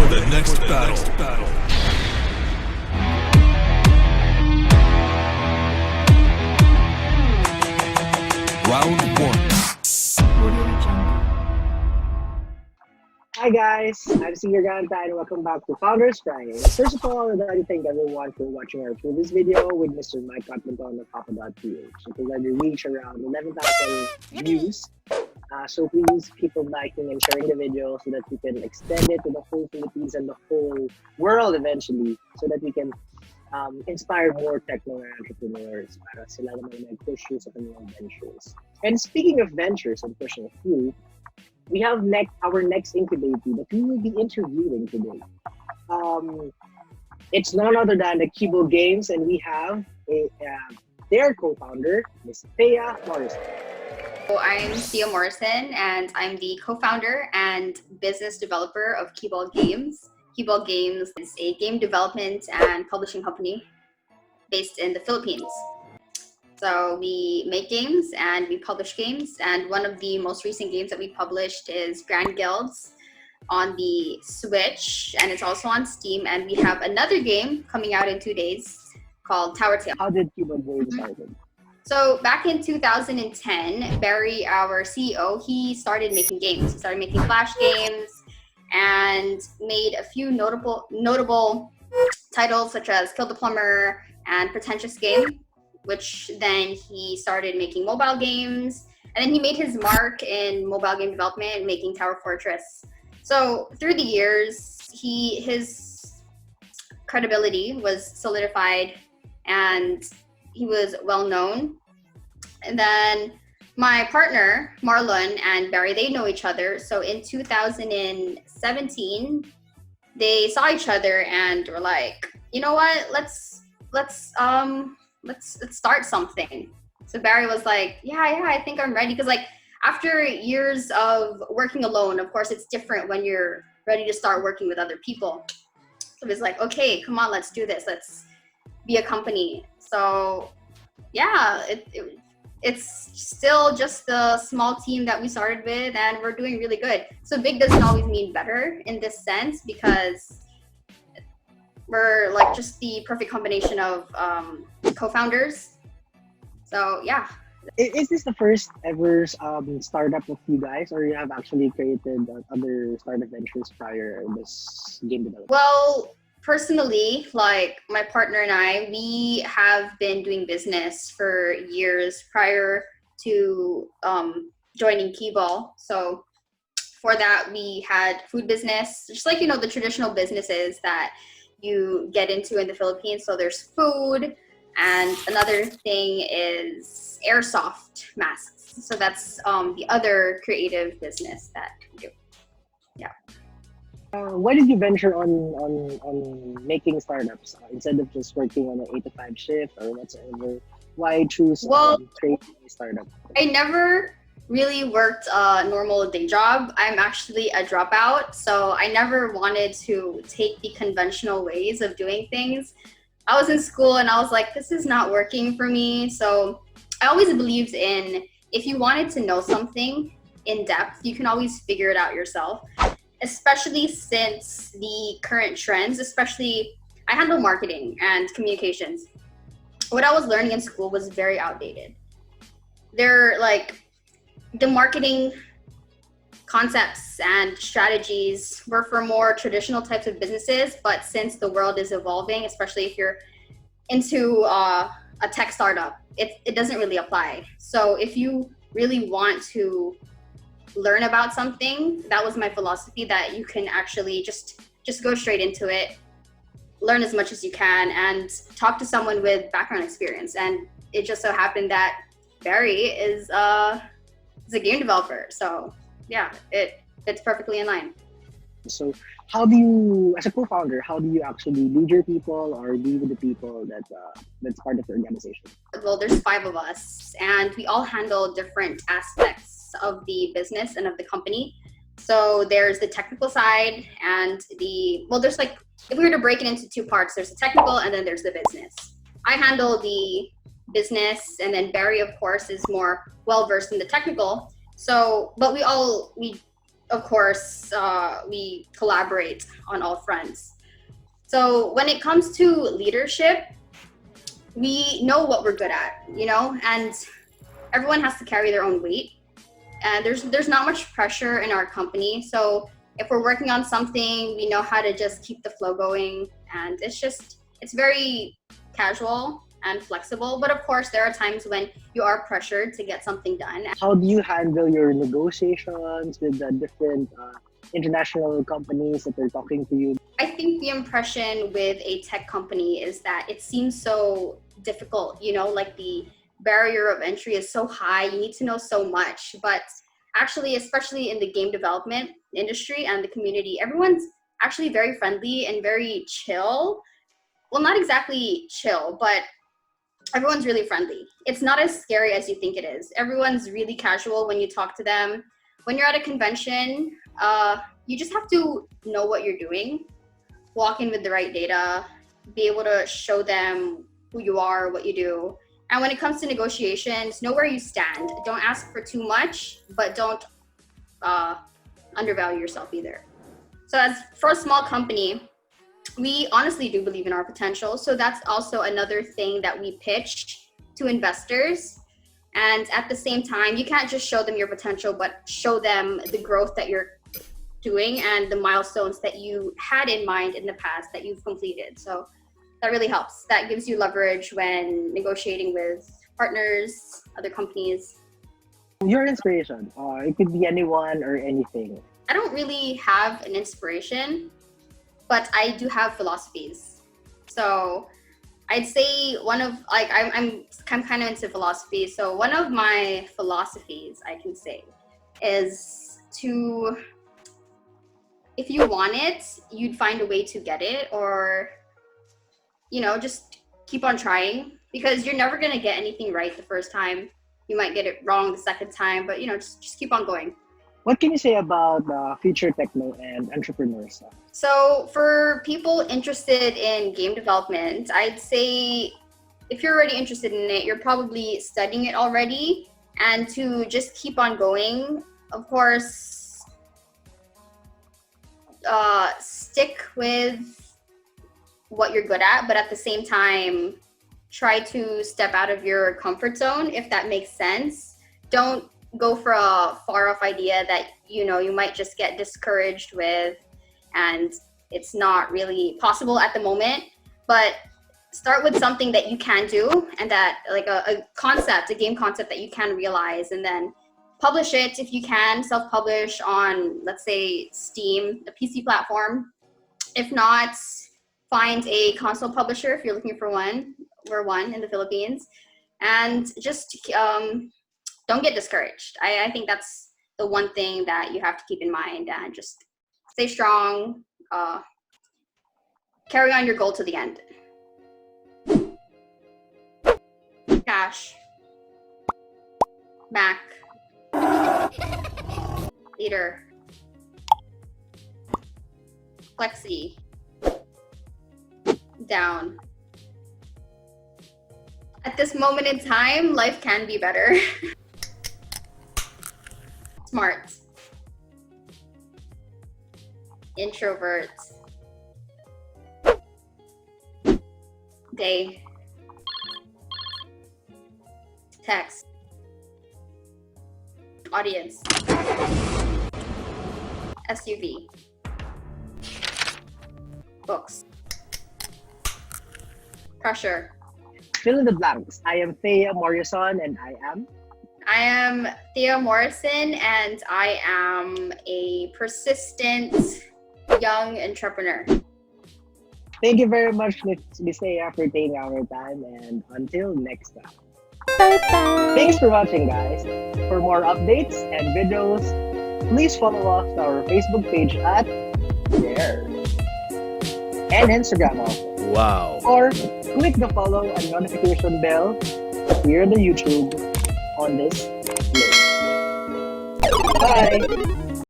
the next battle. Round one. Hi guys, I'm Thea and welcome back to Founders FriYay. First of all, I'd like to thank everyone for watching our previous video with Mr. Mike Cotton on the Papa.ph. It already reached around 11,000 views. So please keep on liking and sharing the video so that we can extend it to the whole Philippines and the whole world eventually, so that we can inspire more techno entrepreneurs para sila naman mag-push sa kanilang ventures. And speaking of ventures and pushing through, we have our next incubatee that we will be interviewing today. It's none other than the Keybol Games, and we have their co-founder, Miss Thea Morrison. So I'm Thea Morrison, and I'm the co-founder and business developer of Keybol Games. Keybol Games is a game development and publishing company based in the Philippines. So we make games and we publish games, and one of the most recent games that we published is Grand Guilds on the Switch, and it's also on Steam, and we have another game coming out in 2 days called Tower Tale. How did Keybol Games started? So back in 2010, Barry, our CEO, he started making games. He started making Flash games and made a few notable titles such as Kill the Plumber and Pretentious Game, which then he started making mobile games, and then he made his mark in mobile game development, making Tower Fortress. So through the years, his credibility was solidified and he was well known. And then my partner, Marlon and Barry, they know each other. So in 2017, they saw each other and were like, you know what, let's start something. So Barry was like, yeah, I think I'm ready. Because like after years of working alone, of course, it's different when you're ready to start working with other people. So it's like, okay, come on, let's do this. Let's be a company. So yeah, it's still just the small team that we started with, and we're doing really good. So big doesn't always mean better in this sense, because we're like just the perfect combination of co-founders. So yeah. Is this the first ever startup of you guys, or you have actually created other startup ventures prior to this game development? Well, personally, like my partner and I, we have been doing business for years prior to joining Keybol. So for that, we had food business, just like, you know, the traditional businesses that you get into in the Philippines. So there's food, and another thing is airsoft masks. So that's the other creative business that we do. Yeah. Why did you venture on making startups instead of just working on an 8 to 5 shift or whatsoever? Why choose creating a startup? I never really worked a normal day job. I'm actually a dropout, so I never wanted to take the conventional ways of doing things. I was in school and I was like, this is not working for me. So I always believed in, if you wanted to know something in depth, you can always figure it out yourself, especially since the current trends, especially I handle marketing and communications. What I was learning in school was very outdated. They're like, the marketing concepts and strategies were for more traditional types of businesses, but since the world is evolving, especially if you're into a tech startup, it doesn't really apply. So if you really want to learn about something, that was my philosophy, that you can actually just go straight into it, learn as much as you can, and talk to someone with background experience. And it just so happened that Barry is a game developer. So yeah, it's perfectly in line. So how do you, as a co-founder, how do you actually lead your people or be with the people that's part of the organization? Well, there's 5 of us, and we all handle different aspects of the business and of the company. So there's the technical side and there's like, if we were to break it into 2 parts, there's the technical and then there's the business. I handle the business, and then Barry, of course, is more well-versed in the technical. So, but we of course, we collaborate on all fronts. So when it comes to leadership, we know what we're good at, and everyone has to carry their own weight. And there's not much pressure in our company. So if we're working on something, we know how to just keep the flow going. And it's very casual and flexible. But of course, there are times when you are pressured to get something done. How do you handle your negotiations with the different international companies that are talking to you? I think the impression with a tech company is that it seems so difficult, like the barrier of entry is so high. You need to know so much. But actually, especially in the game development industry and the community, everyone's actually very friendly and very chill. Well, not exactly chill, but everyone's really friendly. It's not as scary as you think it is. Everyone's really casual when you talk to them. When you're at a convention, you just have to know what you're doing, walk in with the right data, be able to show them who you are, what you do. And when it comes to negotiations, know where you stand. Don't ask for too much, but don't undervalue yourself either. So as for a small company, we honestly do believe in our potential. So that's also another thing that we pitch to investors. And at the same time, you can't just show them your potential, but show them the growth that you're doing and the milestones that you had in mind in the past that you've completed. So that really helps. That gives you leverage when negotiating with partners, other companies. Your inspiration, it could be anyone or anything. I don't really have an inspiration, but I do have philosophies. So I'd say I'm kind of into philosophy. So one of my philosophies, I can say, is to, if you want it, you'd find a way to get it, or just keep on trying, because you're never going to get anything right the first time. You might get it wrong the second time, but just keep on going. What can you say about future techno and entrepreneurs? So for people interested in game development, I'd say if you're already interested in it, you're probably studying it already, and to just keep on going. Of course, stick with what you're good at, but at the same time, try to step out of your comfort zone, if that makes sense. Don't go for a far off idea that you might just get discouraged with, and it's not really possible at the moment. But start with something that you can do, and that like a game concept that you can realize, and then publish it if you can. Self-publish on, let's say, Steam, a PC platform. If not, find a console publisher if you're looking for one. We're one in the Philippines. And just don't get discouraged. I think that's the one thing that you have to keep in mind, and just stay strong, carry on your goal to the end. Cash, Mac, Leader, Flexi, down. At this moment in time, life can be better. Smart, introvert, day, text, audience, SUV, books, pressure. Fill in the blanks. I am Thea Morrison, and I am Thea Morrison, and I am a persistent young entrepreneur. Thank you very much, Miss Thea, for taking our time, and until next time. Bye-bye. Thanks for watching, guys. For more updates and videos, please follow us on our Facebook page at there, and Instagram also. Wow. Or click the follow and notification bell here on the YouTube on this link. Bye!